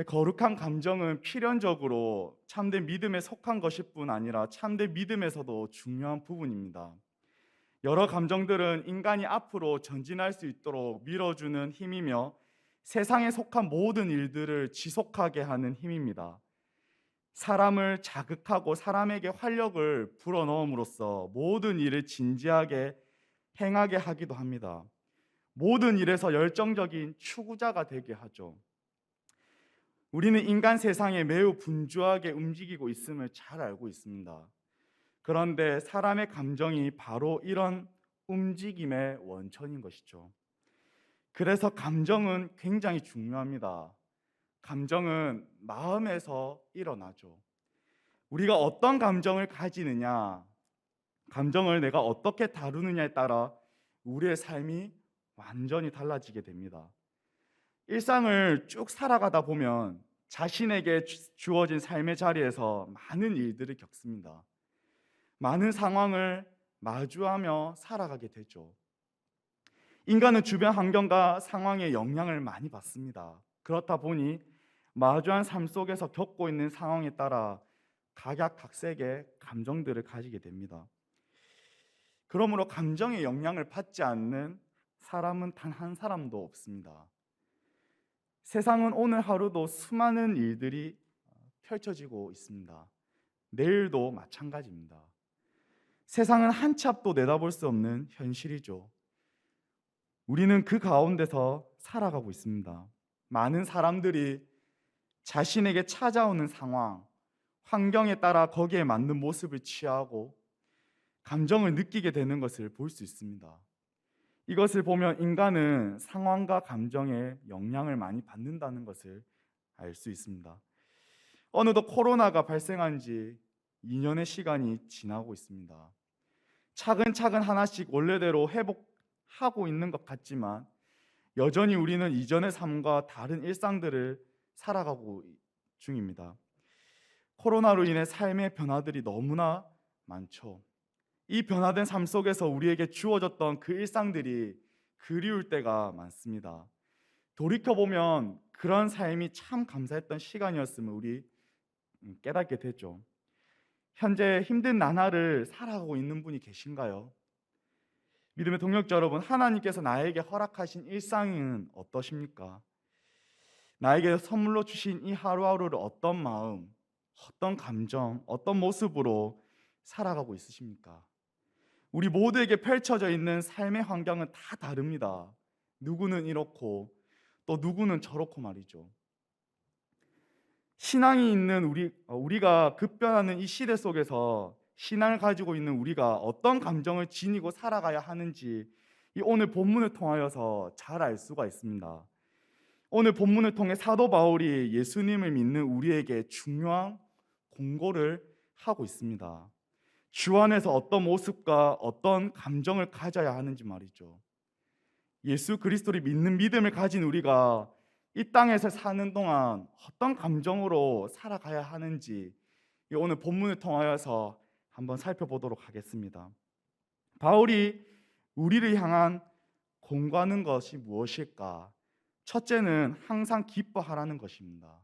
거룩한 감정은 필연적으로 참된 믿음에 속한 것일 뿐 아니라 참된 믿음에서도 중요한 부분입니다. 여러 감정들은 인간이 앞으로 전진할 수 있도록 밀어주는 힘이며 세상에 속한 모든 일들을 지속하게 하는 힘입니다. 사람을 자극하고 사람에게 활력을 불어넣음으로써 모든 일을 진지하게 행하게 하기도 합니다. 모든 일에서 열정적인 추구자가 되게 하죠. 우리는 인간 세상에 매우 분주하게 움직이고 있음을 잘 알고 있습니다. 그런데 사람의 감정이 바로 이런 움직임의 원천인 것이죠. 그래서 감정은 굉장히 중요합니다. 감정은 마음에서 일어나죠. 우리가 어떤 감정을 가지느냐, 감정을 내가 어떻게 다루느냐에 따라 우리의 삶이 완전히 달라지게 됩니다. 일상을 쭉 살아가다 보면 자신에게 주어진 삶의 자리에서 많은 일들을 겪습니다. 많은 상황을 마주하며 살아가게 되죠. 인간은 주변 환경과 상황에 영향을 많이 받습니다. 그렇다 보니 마주한 삶 속에서 겪고 있는 상황에 따라 각약각색의 감정들을 가지게 됩니다. 그러므로 감정의 영향을 받지 않는 사람은 단 한 사람도 없습니다. 세상은 오늘 하루도 수많은 일들이 펼쳐지고 있습니다. 내일도 마찬가지입니다. 세상은 한 치 앞도 내다볼 수 없는 현실이죠. 우리는 그 가운데서 살아가고 있습니다. 많은 사람들이 자신에게 찾아오는 상황, 환경에 따라 거기에 맞는 모습을 취하고 감정을 느끼게 되는 것을 볼 수 있습니다. 이것을 보면 인간은 상황과 감정에 영향을 많이 받는다는 것을 알 수 있습니다. 어느덧 코로나가 발생한 지 2년의 시간이 지나고 있습니다. 차근차근 하나씩 원래대로 회복하고 있는 것 같지만 여전히 우리는 이전의 삶과 다른 일상들을 살아가고 중입니다. 코로나로 인해 삶의 변화들이 너무나 많죠. 이 변화된 삶 속에서 우리에게 주어졌던 그 일상들이 그리울 때가 많습니다. 돌이켜보면 그런 삶이 참 감사했던 시간이었음을 우리 깨닫게 되죠. 현재 힘든 나날을 살아가고 있는 분이 계신가요? 믿음의 동역자 여러분, 하나님께서 나에게 허락하신 일상은 어떠십니까? 나에게 선물로 주신 이 하루하루를 어떤 마음, 어떤 감정, 어떤 모습으로 살아가고 있으십니까? 우리 모두에게 펼쳐져 있는 삶의 환경은 다 다릅니다. 누구는 이렇고 또 누구는 저렇고 말이죠. 신앙이 있는 우리가 급변하는 이 시대 속에서 신앙을 가지고 있는 우리가 어떤 감정을 지니고 살아가야 하는지 이 오늘 본문을 통하여서 잘 알 수가 있습니다. 오늘 본문을 통해 사도 바울이 예수님을 믿는 우리에게 중요한 공고를 하고 있습니다. 주 안에서 어떤 모습과 어떤 감정을 가져야 하는지 말이죠. 예수 그리스도를 믿는 믿음을 가진 우리가 이 땅에서 사는 동안 어떤 감정으로 살아가야 하는지 오늘 본문을 통하여서 한번 살펴보도록 하겠습니다. 바울이 우리를 향한 공고하는 것이 무엇일까? 첫째는 항상 기뻐하라는 것입니다.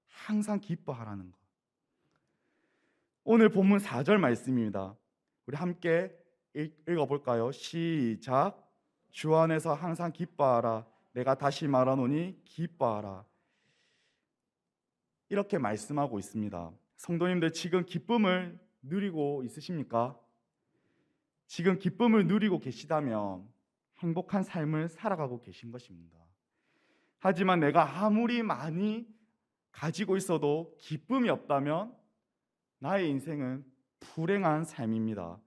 항상 기뻐하라는 것. 오늘 본문 4절 말씀입니다. 우리 함께 읽어볼까요? 시작. 주 안에서 항상 기뻐하라. 내가 다시 말하노니 기뻐하라. 이렇게 말씀하고 있습니다. 성도님들, 지금 기쁨을 누리고 있으십니까? 지금 기쁨을 누리고 계시다면 행복한 삶을 살아가고 계신 것입니다. 하지만 내가 아무리 많이 가지고 있어도 기쁨이 없다면 나의 인생은 불행한 삶입니다.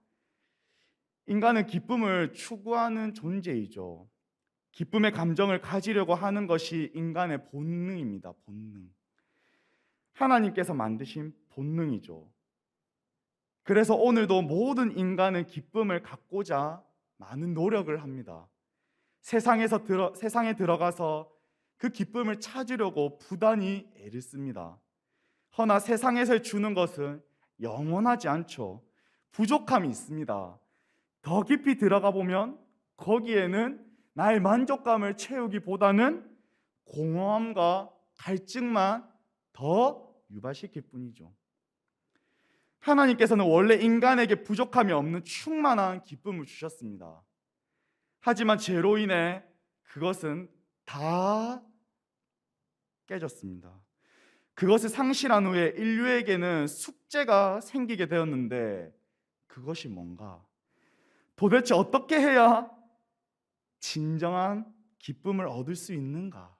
인간은 기쁨을 추구하는 존재이죠. 기쁨의 감정을 가지려고 하는 것이 인간의 본능입니다. 본능. 하나님께서 만드신 본능이죠. 그래서 오늘도 모든 인간은 기쁨을 갖고자 많은 노력을 합니다. 세상에 들어가서 그 기쁨을 찾으려고 부단히 애를 씁니다. 허나 세상에서 주는 것은 영원하지 않죠. 부족함이 있습니다. 더 깊이 들어가 보면 거기에는 나의 만족감을 채우기보다는 공허함과 갈증만 더 유발시킬 뿐이죠. 하나님께서는 원래 인간에게 부족함이 없는 충만한 기쁨을 주셨습니다. 하지만 죄로 인해 그것은 다 깨졌습니다. 그것을 상실한 후에 인류에게는 숙제가 생기게 되었는데 그것이 뭔가? 도대체 어떻게 해야 진정한 기쁨을 얻을 수 있는가?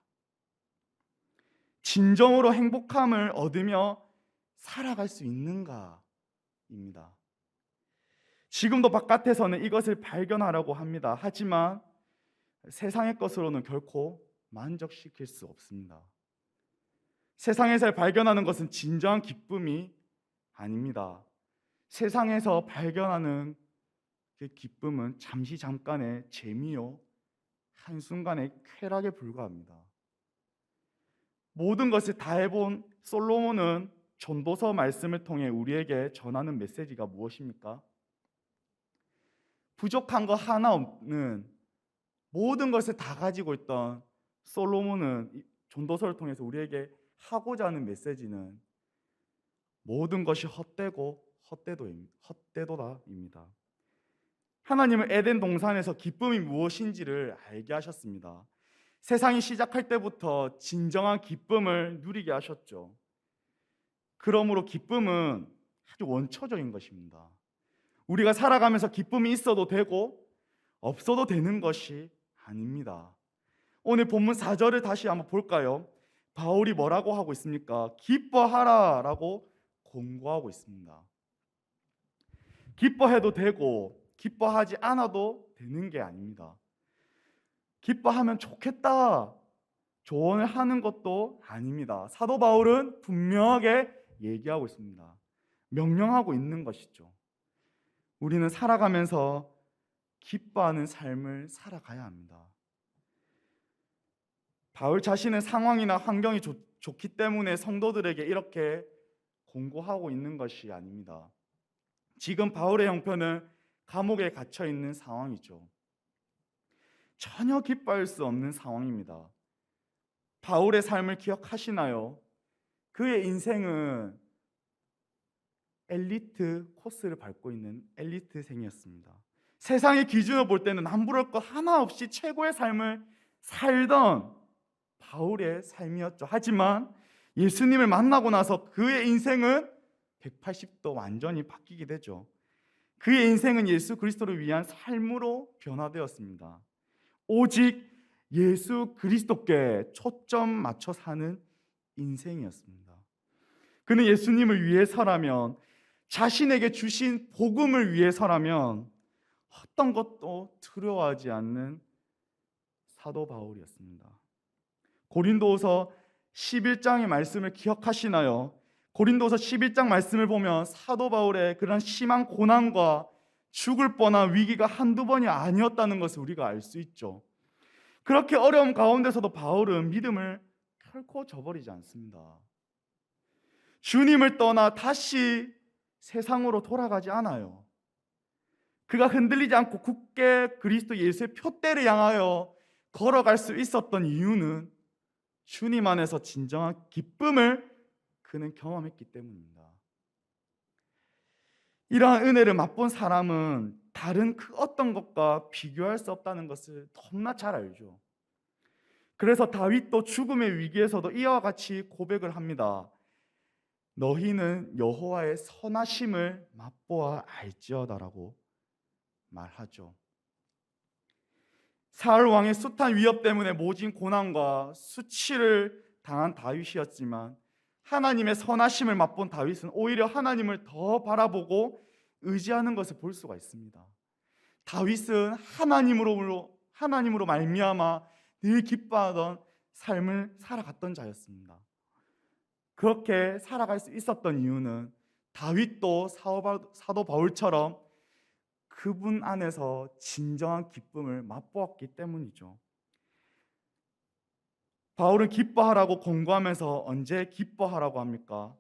진정으로 행복함을 얻으며 살아갈 수 있는가입니다. 지금도 바깥에서는 이것을 발견하라고 합니다. 하지만 세상의 것으로는 결코 만족시킬 수 없습니다. 세상에서 발견하는 것은 진정한 기쁨이 아닙니다. 세상에서 발견하는 그 기쁨은 잠깐의 재미요, 한순간의 쾌락에 불과합니다. 모든 것을 다 해본 솔로몬은 전도서 말씀을 통해 우리에게 전하는 메시지가 무엇입니까? 부족한 거 하나 없는 모든 것을 다 가지고 있던 솔로몬은 전도서를 통해서 우리에게 하고자 하는 메시지는 모든 것이 헛되고 헛되도다입니다. 하나님은 에덴 동산에서 기쁨이 무엇인지를 알게 하셨습니다. 세상이 시작할 때부터 진정한 기쁨을 누리게 하셨죠. 그러므로 기쁨은 아주 원초적인 것입니다. 우리가 살아가면서 기쁨이 있어도 되고 없어도 되는 것이 아닙니다. 오늘 본문 4절을 다시 한번 볼까요? 바울이 뭐라고 하고 있습니까? 기뻐하라 라고 권고하고 있습니다. 기뻐해도 되고 기뻐하지 않아도 되는 게 아닙니다. 기뻐하면 좋겠다 조언을 하는 것도 아닙니다. 사도 바울은 분명하게 얘기하고 있습니다. 명령하고 있는 것이죠. 우리는 살아가면서 기뻐하는 삶을 살아가야 합니다. 바울 자신은 상황이나 환경이 좋기 때문에 성도들에게 이렇게 공고하고 있는 것이 아닙니다. 지금 바울의 형편은 감옥에 갇혀 있는 상황이죠. 전혀 기뻐할 수 없는 상황입니다. 바울의 삶을 기억하시나요? 그의 인생은 엘리트 코스를 밟고 있는 엘리트생이었습니다. 세상의 기준을 볼 때는 남부러울 것 하나 없이 최고의 삶을 살던 바울의 삶이었죠. 하지만 예수님을 만나고 나서 그의 인생은 180도 완전히 바뀌게 되죠. 그의 인생은 예수 그리스도를 위한 삶으로 변화되었습니다. 오직 예수 그리스도께 초점 맞춰 사는 인생이었습니다. 그는 예수님을 위해서라면, 자신에게 주신 복음을 위해서라면 어떤 것도 두려워하지 않는 사도 바울이었습니다. 고린도후서 11장의 말씀을 기억하시나요? 고린도서 11장 말씀을 보면 사도 바울의 그런 심한 고난과 죽을 뻔한 위기가 한두 번이 아니었다는 것을 우리가 알 수 있죠. 그렇게 어려움 가운데서도 바울은 믿음을 결코 저버리지 않습니다. 주님을 떠나 다시 세상으로 돌아가지 않아요. 그가 흔들리지 않고 굳게 그리스도 예수의 표대를 향하여 걸어갈 수 있었던 이유는 주님 안에서 진정한 기쁨을 그는 경험했기 때문입니다. 이러한 은혜를 맛본 사람은 다른 그 어떤 것과 비교할 수 없다는 것을 너무나 잘 알죠. 그래서 다윗도 죽음의 위기에서도 이와 같이 고백을 합니다. 너희는 여호와의 선하심을 맛보아 알지어다라고 말하죠. 사울 왕의 숱한 위협 때문에 모진 고난과 수치를 당한 다윗이었지만 하나님의 선하심을 맛본 다윗은 오히려 하나님을 더 바라보고 의지하는 것을 볼 수가 있습니다. 다윗은 하나님으로 말미암아 늘 기뻐하던 삶을 살아갔던 자였습니다. 그렇게 살아갈 수 있었던 이유는 다윗도 사도 바울처럼 그분 안에서 진정한 기쁨을 맛보았기 때문이죠. 바울은 기뻐하라고 권고하면서 언제 기뻐하라고 합니까?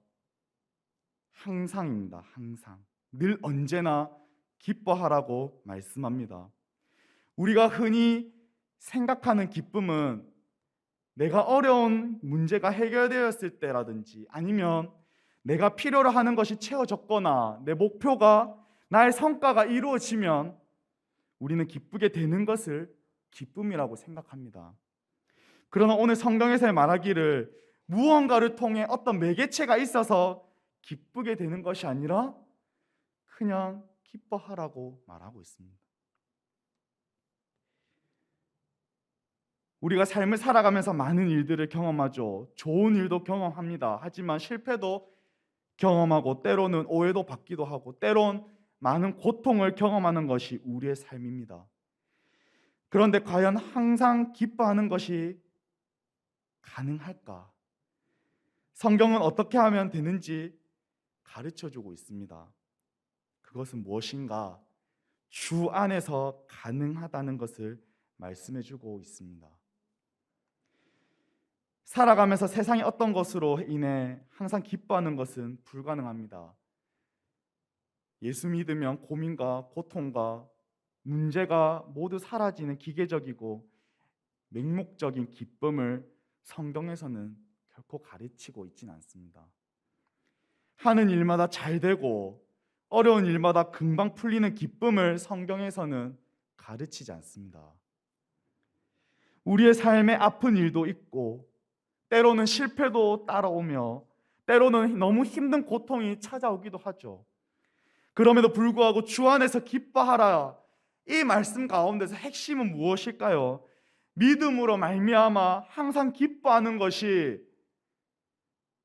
항상입니다. 항상. 늘 언제나 기뻐하라고 말씀합니다. 우리가 흔히 생각하는 기쁨은 내가 어려운 문제가 해결되었을 때라든지 아니면 내가 필요로 하는 것이 채워졌거나 내 목표가 나의 성과가 이루어지면 우리는 기쁘게 되는 것을 기쁨이라고 생각합니다. 그러나 오늘 성경에서 말하기를 무언가를 통해 어떤 매개체가 있어서 기쁘게 되는 것이 아니라 그냥 기뻐하라고 말하고 있습니다. 우리가 삶을 살아가면서 많은 일들을 경험하죠. 좋은 일도 경험합니다. 하지만 실패도 경험하고 때로는 오해도 받기도 하고 때론 많은 고통을 경험하는 것이 우리의 삶입니다. 그런데 과연 항상 기뻐하는 것이 가능할까? 성경은 어떻게 하면 되는지 가르쳐주고 있습니다. 그것은 무엇인가? 주 안에서 가능하다는 것을 말씀해주고 있습니다. 살아가면서 세상의 어떤 것으로 인해 항상 기뻐하는 것은 불가능합니다. 예수 믿으면 고민과 고통과 문제가 모두 사라지는 기계적이고 맹목적인 기쁨을 성경에서는 결코 가르치고 있지는 않습니다. 하는 일마다 잘 되고 어려운 일마다 금방 풀리는 기쁨을 성경에서는 가르치지 않습니다. 우리의 삶에 아픈 일도 있고 때로는 실패도 따라오며 때로는 너무 힘든 고통이 찾아오기도 하죠. 그럼에도 불구하고 주 안에서 기뻐하라, 이 말씀 가운데서 핵심은 무엇일까요? 믿음으로 말미암아 항상 기뻐하는 것이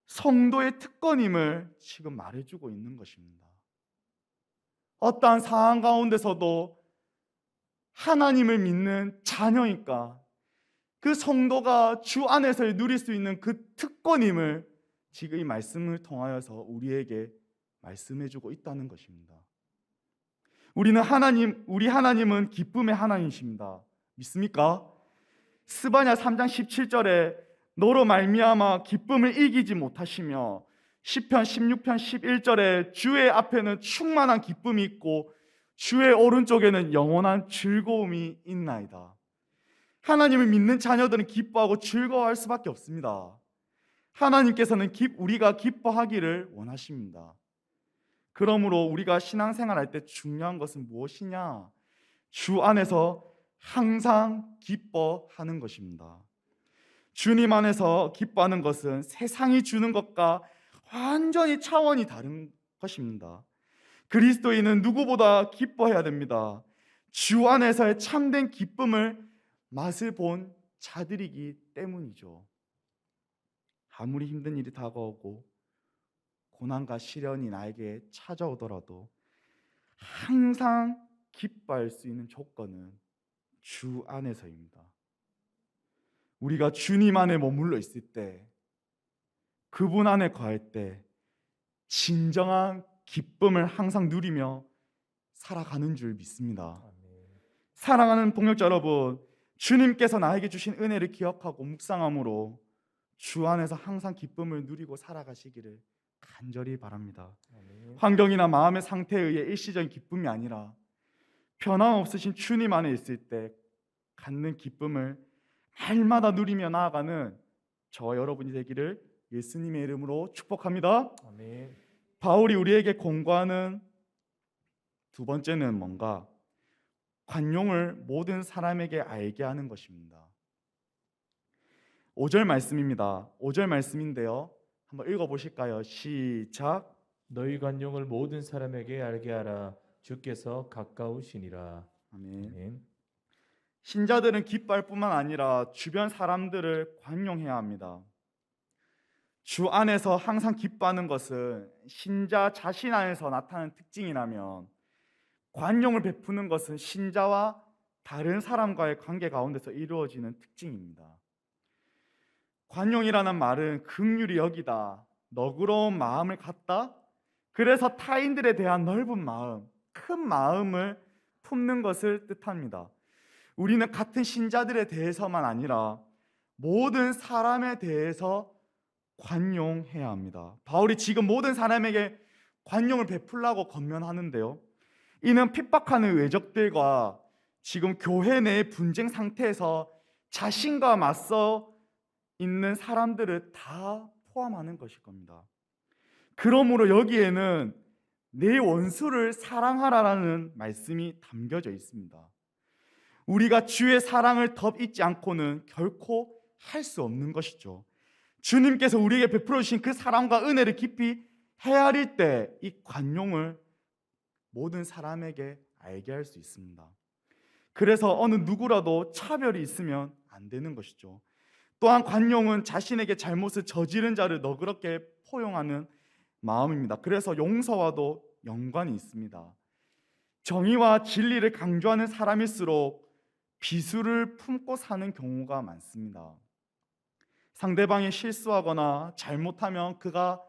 성도의 특권임을 지금 말해주고 있는 것입니다. 어떠한 상황 가운데서도 하나님을 믿는 자녀니까 그 성도가 주 안에서 누릴 수 있는 그 특권임을 지금 이 말씀을 통하여서 우리에게 말씀해주고 있다는 것입니다. 우리 하나님은 기쁨의 하나님이십니다. 믿습니까? 스바냐 3장 17절에 너로 말미암아 기쁨을 이기지 못하시며 시편 16편 11절에 주의 앞에는 충만한 기쁨이 있고 주의 오른쪽에는 영원한 즐거움이 있나이다. 하나님을 믿는 자녀들은 기뻐하고 즐거워할 수밖에 없습니다. 하나님께서는 우리가 기뻐하기를 원하십니다. 그러므로 우리가 신앙생활할 때 중요한 것은 무엇이냐? 주 안에서 항상 기뻐하는 것입니다. 주님 안에서 기뻐하는 것은 세상이 주는 것과 완전히 차원이 다른 것입니다. 그리스도인은 누구보다 기뻐해야 됩니다. 주 안에서의 참된 기쁨을 맛을 본 자들이기 때문이죠. 아무리 힘든 일이 다가오고 고난과 시련이 나에게 찾아오더라도 항상 기뻐할 수 있는 조건은 주 안에서입니다. 우리가 주님 안에 머물러 있을 때, 그분 안에 거할 때 진정한 기쁨을 항상 누리며 살아가는 줄 믿습니다. 사랑하는 동역자 여러분, 주님께서 나에게 주신 은혜를 기억하고 묵상함으로 주 안에서 항상 기쁨을 누리고 살아가시기를 간절히 바랍니다. 환경이나 마음의 상태에 의해 일시적인 기쁨이 아니라 변함없으신 주님 안에 있을 때 갖는 기쁨을 날마다 누리며 나아가는 저와 여러분이 되기를 예수님의 이름으로 축복합니다. 아멘. 바울이 우리에게 권고하는 두 번째는 뭔가? 관용을 모든 사람에게 알게 하는 것입니다. 5절 말씀입니다. 5절 말씀인데요, 한번 읽어보실까요? 시작. 너희 관용을 모든 사람에게 알게 하라. 주께서 가까우시니라. 아멘. 아멘. 신자들은 기뻐할 뿐만 아니라 주변 사람들을 관용해야 합니다. 주 안에서 항상 기뻐하는 것은 신자 자신 안에서 나타나는 특징이라면 관용을 베푸는 것은 신자와 다른 사람과의 관계 가운데서 이루어지는 특징입니다. 관용이라는 말은 긍휼히 여기다, 너그러운 마음을 갖다, 그래서 타인들에 대한 넓은 마음, 큰 마음을 품는 것을 뜻합니다. 우리는 같은 신자들에 대해서만 아니라 모든 사람에 대해서 관용해야 합니다. 바울이 지금 모든 사람에게 관용을 베풀라고 권면하는데요, 이는 핍박하는 외적들과 지금 교회 내 분쟁 상태에서 자신과 맞서 있는 사람들을 다 포함하는 것일 겁니다. 그러므로 여기에는 내 원수를 사랑하라라는 말씀이 담겨져 있습니다. 우리가 주의 사랑을 덧입지 않고는 결코 할 수 없는 것이죠. 주님께서 우리에게 베풀어 주신 그 사랑과 은혜를 깊이 헤아릴 때 이 관용을 모든 사람에게 알게 할 수 있습니다. 그래서 어느 누구라도 차별이 있으면 안 되는 것이죠. 또한 관용은 자신에게 잘못을 저지른 자를 너그럽게 포용하는 마음입니다. 그래서 용서와도 연관이 있습니다. 정의와 진리를 강조하는 사람일수록 비수를 품고 사는 경우가 많습니다. 상대방이 실수하거나 잘못하면 그가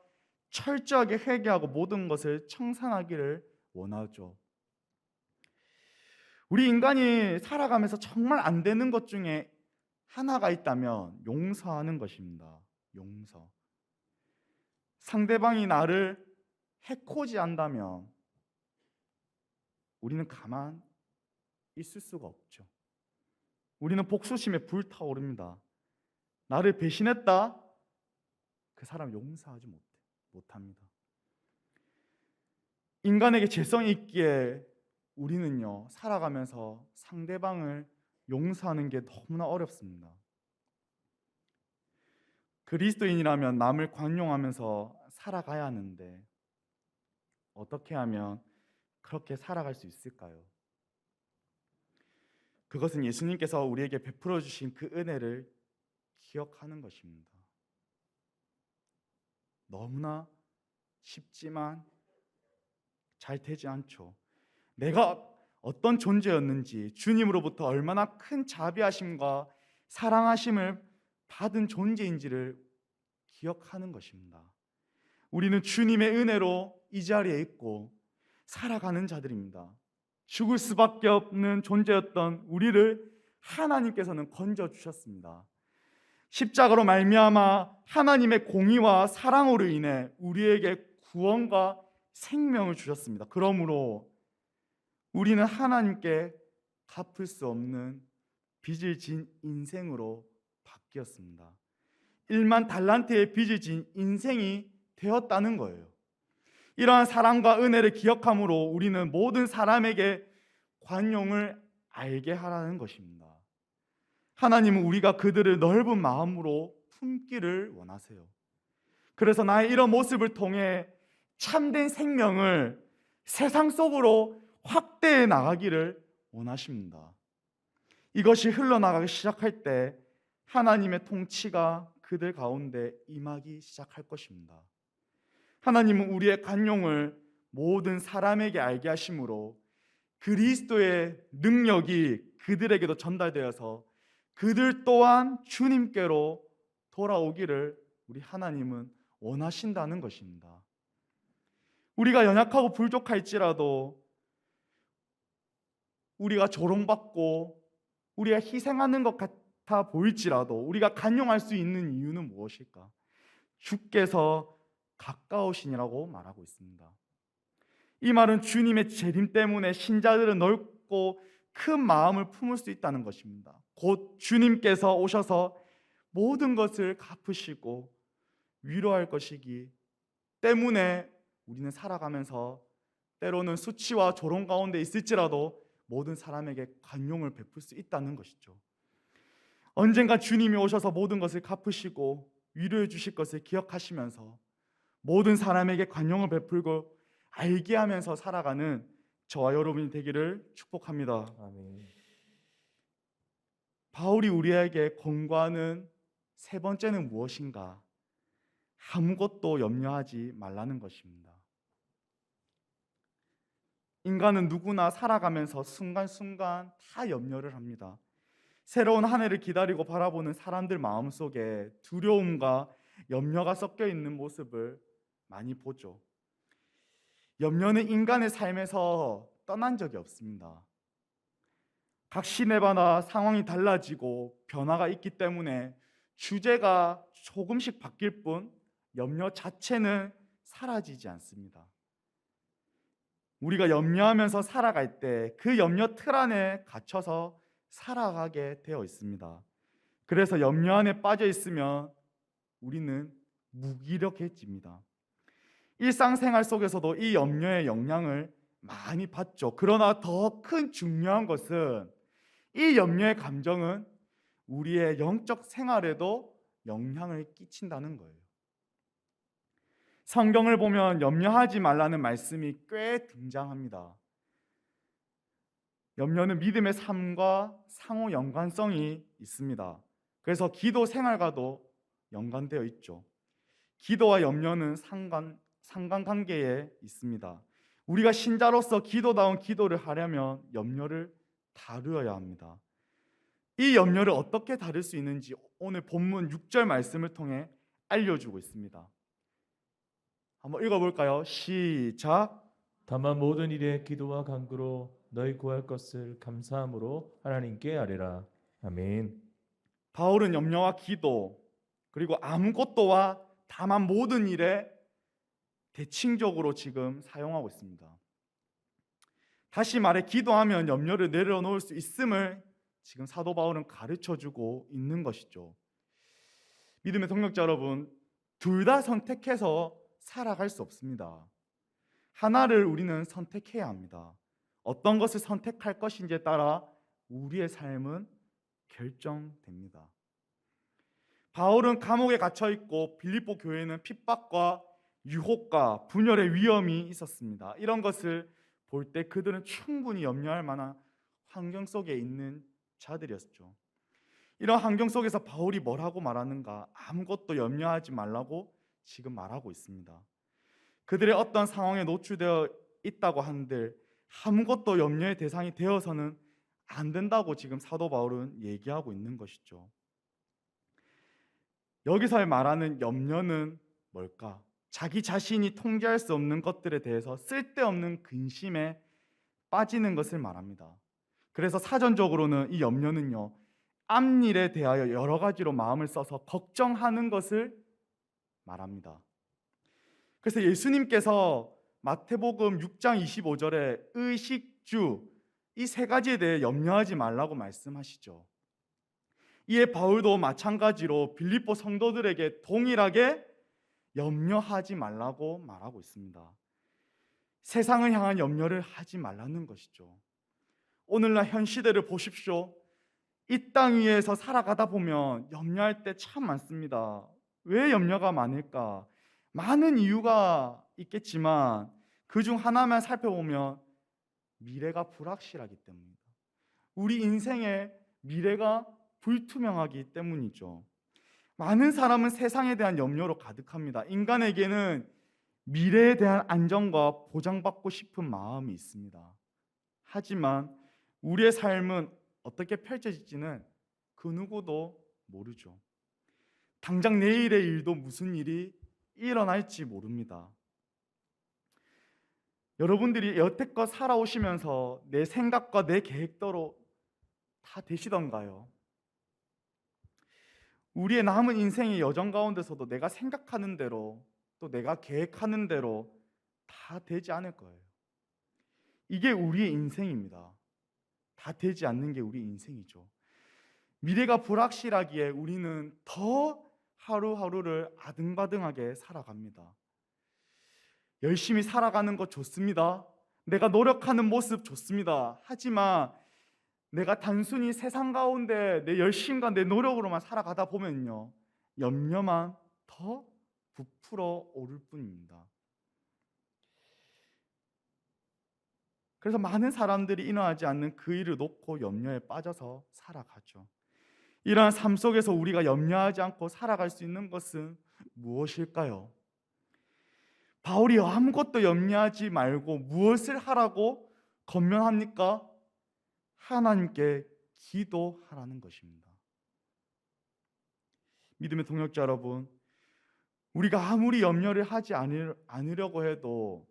철저하게 회개하고 모든 것을 청산하기를 원하죠. 우리 인간이 살아가면서 정말 안 되는 것 중에 하나가 있다면 용서하는 것입니다. 용서. 상대방이 나를 해코지한다면 우리는 가만 있을 수가 없죠. 우리는 복수심에 불타오릅니다. 나를 배신했다? 그 사람 용서하지 못합니다. 인간에게 죄성이 있기에 우리는요, 살아가면서 상대방을 용서하는 게 너무나 어렵습니다. 그리스도인이라면 남을 관용하면서 살아가야 하는데 어떻게 하면 그렇게 살아갈 수 있을까요? 그것은 예수님께서 우리에게 베풀어 주신 그 은혜를 기억하는 것입니다. 너무나 쉽지만 잘 되지 않죠. 내가 어떤 존재였는지, 주님으로부터 얼마나 큰 자비하심과 사랑하심을 받은 존재인지를 기억하는 것입니다. 우리는 주님의 은혜로 이 자리에 있고 살아가는 자들입니다. 죽을 수밖에 없는 존재였던 우리를 하나님께서는 건져주셨습니다. 십자가로 말미암아 하나님의 공의와 사랑으로 인해 우리에게 구원과 생명을 주셨습니다. 그러므로 우리는 하나님께 갚을 수 없는 빚을 진 인생으로 바뀌었습니다. 1만 달란트의 빚을 진 인생이 되었다는 거예요. 이러한 사랑과 은혜를 기억함으로 우리는 모든 사람에게 관용을 알게 하라는 것입니다. 하나님은 우리가 그들을 넓은 마음으로 품기를 원하세요. 그래서 나의 이런 모습을 통해 참된 생명을 세상 속으로 확대해 나가기를 원하십니다. 이것이 흘러나가기 시작할 때 하나님의 통치가 그들 가운데 임하기 시작할 것입니다. 하나님은 우리의 관용을 모든 사람에게 알게 하심으로 그리스도의 능력이 그들에게도 전달되어서 그들 또한 주님께로 돌아오기를 우리 하나님은 원하신다는 것입니다. 우리가 연약하고 부족할지라도 우리가 조롱받고 우리가 희생하는 것 같아 보일지라도 우리가 간용할 수 있는 이유는 무엇일까? 주께서 가까우시니라고 말하고 있습니다. 이 말은 주님의 재림 때문에 신자들은 넓고 큰 마음을 품을 수 있다는 것입니다. 곧 주님께서 오셔서 모든 것을 갚으시고 위로할 것이기 때문에 우리는 살아가면서 때로는 수치와 조롱 가운데 있을지라도 모든 사람에게 관용을 베풀 수 있다는 것이죠. 언젠가 주님이 오셔서 모든 것을 갚으시고 위로해 주실 것을 기억하시면서 모든 사람에게 관용을 베풀고 알게 하면서 살아가는 저와 여러분이 되기를 축복합니다. 아멘. 바울이 우리에게 권고하는 세 번째는 무엇인가? 아무것도 염려하지 말라는 것입니다. 인간은 누구나 살아가면서 순간순간 다 염려를 합니다. 새로운 한 해를 기다리고 바라보는 사람들 마음속에 두려움과 염려가 섞여 있는 모습을 많이 보죠. 염려는 인간의 삶에서 떠난 적이 없습니다. 각 시내마다 상황이 달라지고 변화가 있기 때문에 주제가 조금씩 바뀔 뿐 염려 자체는 사라지지 않습니다. 우리가 염려하면서 살아갈 때 그 염려 틀 안에 갇혀서 살아가게 되어 있습니다. 그래서 염려 안에 빠져 있으면 우리는 무기력해집니다. 일상생활 속에서도 이 염려의 영향을 많이 받죠. 그러나 더 큰 중요한 것은 이 염려의 감정은 우리의 영적 생활에도 영향을 끼친다는 거예요. 성경을 보면 염려하지 말라는 말씀이 꽤 등장합니다. 염려는 믿음의 삶과 상호 연관성이 있습니다. 그래서 기도 생활과도 연관되어 있죠. 기도와 염려는 상관관계에 있습니다. 우리가 신자로서 기도다운 기도를 하려면 염려를 다루어야 합니다. 이 염려를 어떻게 다룰 수 있는지 오늘 본문 6절 말씀을 통해 알려주고 있습니다. 한번 읽어볼까요? 시작. 다만 모든 일에 기도와 간구로 너희 구할 것을 감사함으로 하나님께 아뢰라. 아멘. 바울은 염려와 기도 그리고 아무것도와 다만 모든 일에 대칭적으로 지금 사용하고 있습니다. 다시 말해 기도하면 염려를 내려놓을 수 있음을 지금 사도 바울은 가르쳐주고 있는 것이죠. 믿음의 동역자 여러분, 둘 다 선택해서 살아갈 수 없습니다. 하나를 우리는 선택해야 합니다. 어떤 것을 선택할 것인지에 따라 우리의 삶은 결정됩니다. 바울은 감옥에 갇혀 있고 빌립보 교회는 핍박과 유혹과 분열의 위험이 있었습니다. 이런 것을 볼 때 그들은 충분히 염려할 만한 환경 속에 있는 자들이었죠. 이런 환경 속에서 바울이 뭐라고 말하는가? 아무것도 염려하지 말라고 지금 말하고 있습니다. 그들의 어떤 상황에 노출되어 있다고 한들 아무것도 염려의 대상이 되어서는 안 된다고 지금 사도 바울은 얘기하고 있는 것이죠. 여기서 말하는 염려는 뭘까? 자기 자신이 통제할 수 없는 것들에 대해서 쓸데없는 근심에 빠지는 것을 말합니다. 그래서 사전적으로는 이 염려는요, 앞일에 대하여 여러 가지로 마음을 써서 걱정하는 것을 말합니다. 그래서 예수님께서 마태복음 6장 25절에 의식주 이 세 가지에 대해 염려하지 말라고 말씀하시죠. 이에 바울도 마찬가지로 빌립보 성도들에게 동일하게 염려하지 말라고 말하고 있습니다. 세상을 향한 염려를 하지 말라는 것이죠. 오늘날 현 시대를 보십시오. 이 땅 위에서 살아가다 보면 염려할 때 참 많습니다. 왜 염려가 많을까? 많은 이유가 있겠지만 그중 하나만 살펴보면 미래가 불확실하기 때문입니다. 우리 인생의 미래가 불투명하기 때문이죠. 많은 사람은 세상에 대한 염려로 가득합니다. 인간에게는 미래에 대한 안정과 보장받고 싶은 마음이 있습니다. 하지만 우리의 삶은 어떻게 펼쳐질지는 그 누구도 모르죠. 당장 내일의 일도 무슨 일이 일어날지 모릅니다. 여러분들이 여태껏 살아오시면서 내 생각과 내 계획대로 다 되시던가요? 우리의 남은 인생의 여정 가운데서도 내가 생각하는 대로 또 내가 계획하는 대로 다 되지 않을 거예요. 이게 우리의 인생입니다. 다 되지 않는 게 우리 인생이죠. 미래가 불확실하기에 우리는 더 하루하루를 아등바등하게 살아갑니다. 열심히 살아가는 것 좋습니다. 내가 노력하는 모습 좋습니다. 하지만 내가 단순히 세상 가운데 내 열심과 내 노력으로만 살아가다 보면요, 염려만 더 부풀어 오를 뿐입니다. 그래서 많은 사람들이 일어나지 않는 그 일을 놓고 염려에 빠져서 살아가죠. 이러한 삶 속에서 우리가 염려하지 않고 살아갈 수 있는 것은 무엇일까요? 바울이 아무것도 염려하지 말고 무엇을 하라고 권면합니까? 하나님께 기도하라는 것입니다. 믿음의 동역자 여러분, 우리가 아무리 염려를 하지 않으려고 해도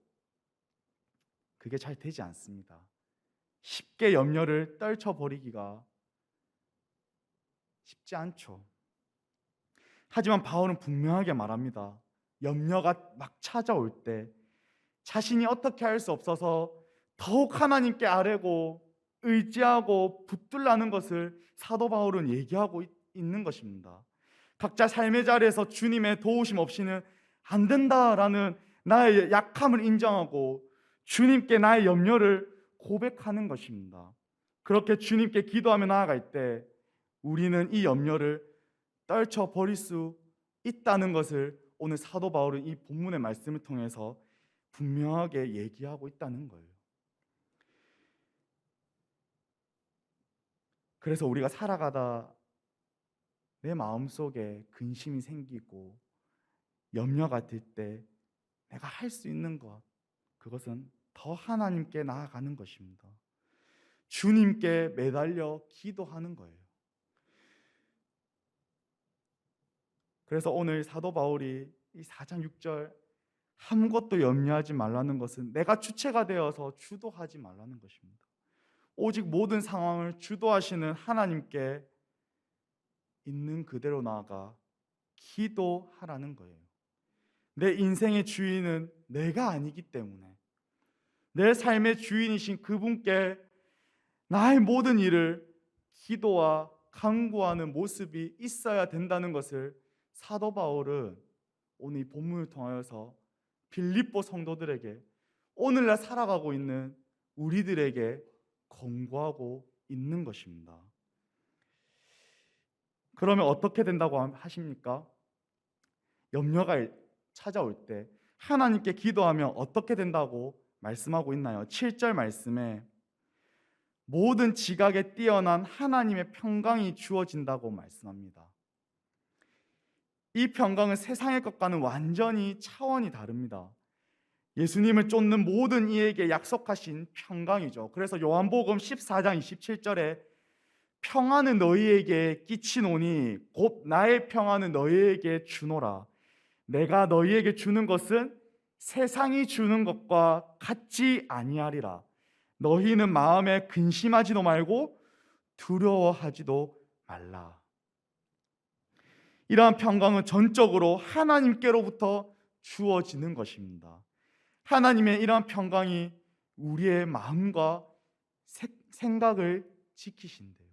그게 잘 되지 않습니다. 쉽게 염려를 떨쳐버리기가 쉽지 않죠. 하지만 바울은 분명하게 말합니다. 염려가 막 찾아올 때 자신이 어떻게 할 수 없어서 더욱 하나님께 아뢰고 의지하고 붙들라는 것을 사도 바울은 얘기하고 있는 것입니다. 각자 삶의 자리에서 주님의 도우심 없이는 안 된다라는 나의 약함을 인정하고 주님께 나의 염려를 고백하는 것입니다. 그렇게 주님께 기도하며 나아갈 때 우리는 이 염려를 떨쳐버릴 수 있다는 것을 오늘 사도 바울은 이 본문의 말씀을 통해서 분명하게 얘기하고 있다는 거예요. 그래서 우리가 살아가다 내 마음속에 근심이 생기고 염려가 들 때 내가 할 수 있는 것, 그것은 더 하나님께 나아가는 것입니다. 주님께 매달려 기도하는 거예요. 그래서 오늘 사도 바울이 이 4장 6절 아무것도 염려하지 말라는 것은 내가 주체가 되어서 주도하지 말라는 것입니다. 오직 모든 상황을 주도하시는 하나님께 있는 그대로 나아가 기도하라는 거예요. 내 인생의 주인은 내가 아니기 때문에 내 삶의 주인이신 그분께 나의 모든 일을 기도와 간구하는 모습이 있어야 된다는 것을 사도 바울은 오늘 이 본문을 통하여서 빌립보 성도들에게, 오늘날 살아가고 있는 우리들에게 권고하고 있는 것입니다. 그러면 어떻게 된다고 하십니까? 염려가 찾아올 때 하나님께 기도하면 어떻게 된다고 말씀하고 있나요? 7절 말씀에 모든 지각에 뛰어난 하나님의 평강이 주어진다고 말씀합니다. 이 평강은 세상의 것과는 완전히 차원이 다릅니다. 예수님을 쫓는 모든 이에게 약속하신 평강이죠. 그래서 요한복음 14장 27절에 평안은 너희에게 끼치노니 곧 나의 평안은 너희에게 주노라. 내가 너희에게 주는 것은 세상이 주는 것과 같지 아니하리라. 너희는 마음에 근심하지도 말고 두려워하지도 말라. 이러한 평강은 전적으로 하나님께로부터 주어지는 것입니다. 하나님의 이러한 평강이 우리의 마음과 생각을 지키신대요.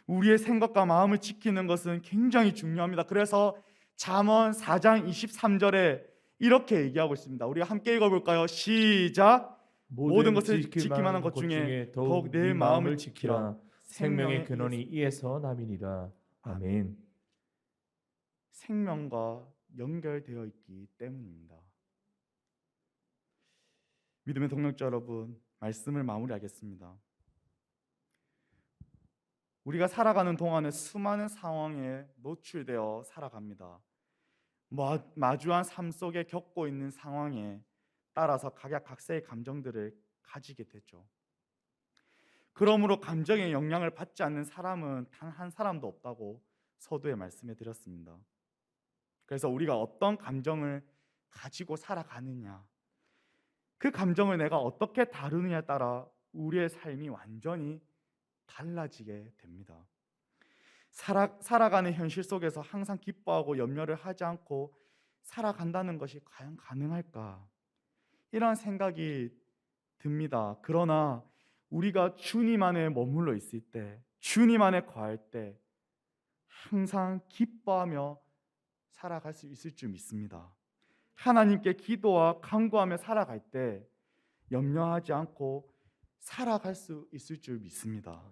우리의 생각과 마음을 지키는 것은 굉장히 중요합니다. 그래서 잠언 4장 23절에 이렇게 얘기하고 있습니다. 우리가 함께 읽어볼까요? 시작. 모든 것을 지킬 만한 것 중에 더욱 내 마음을 지키라. 생명의 근원이 이에서 남이니라. 아멘. 생명과 연결되어 있기 때문입니다. 믿음의 동역자 여러분, 말씀을 마무리하겠습니다. 우리가 살아가는 동안에 수많은 상황에 노출되어 살아갑니다. 마주한 삶 속에 겪고 있는 상황에 따라서 각양각색의 감정들을 가지게 되죠. 그러므로 감정의 영향을 받지 않는 사람은 단 한 사람도 없다고 서두에 말씀해 드렸습니다. 그래서 우리가 어떤 감정을 가지고 살아가느냐, 그 감정을 내가 어떻게 다루느냐에 따라 우리의 삶이 완전히 달라지게 됩니다. 살아가는 현실 속에서 항상 기뻐하고 염려를 하지 않고 살아간다는 것이 과연 가능할까? 이런 생각이 듭니다. 그러나 우리가 주님 안에 머물러 있을 때, 주님 안에 거할 때 항상 기뻐하며 살아갈 수 있을 줄 믿습니다. 하나님께 기도와 간구하며 살아갈 때 염려하지 않고 살아갈 수 있을 줄 믿습니다.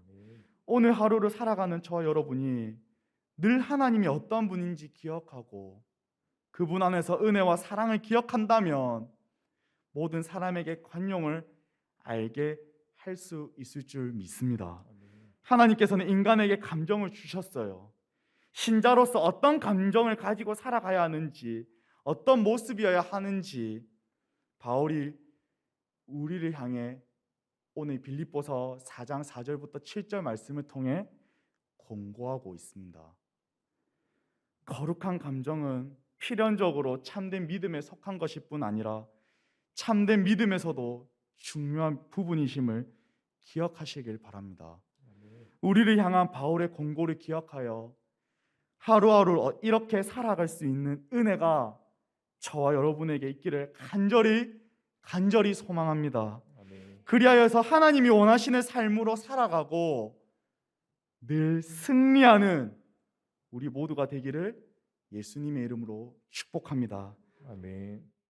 오늘 하루를 살아가는 저와 여러분이 늘 하나님이 어떤 분인지 기억하고 그분 안에서 은혜와 사랑을 기억한다면 모든 사람에게 관용을 알게 할 수 있을 줄 믿습니다. 하나님께서는 인간에게 감정을 주셨어요. 신자로서 어떤 감정을 가지고 살아가야 하는지, 어떤 모습이어야 하는지 바울이 우리를 향해 오늘 빌립보서 4장 4절부터 7절 말씀을 통해 권고하고 있습니다. 거룩한 감정은 필연적으로 참된 믿음에 속한 것일 뿐 아니라 참된 믿음에서도 중요한 부분이심을 기억하시길 바랍니다. 우리를 향한 바울의 권고를 기억하여 하루하루 이렇게 살아갈 수 있는 은혜가 저와 여러분에게 있기를 간절히 소망합니다. 그리하여서 하나님이 원하시는 삶으로 살아가고 늘 승리하는 우리 모두가 되기를 예수님의 이름으로 축복합니다. 아멘.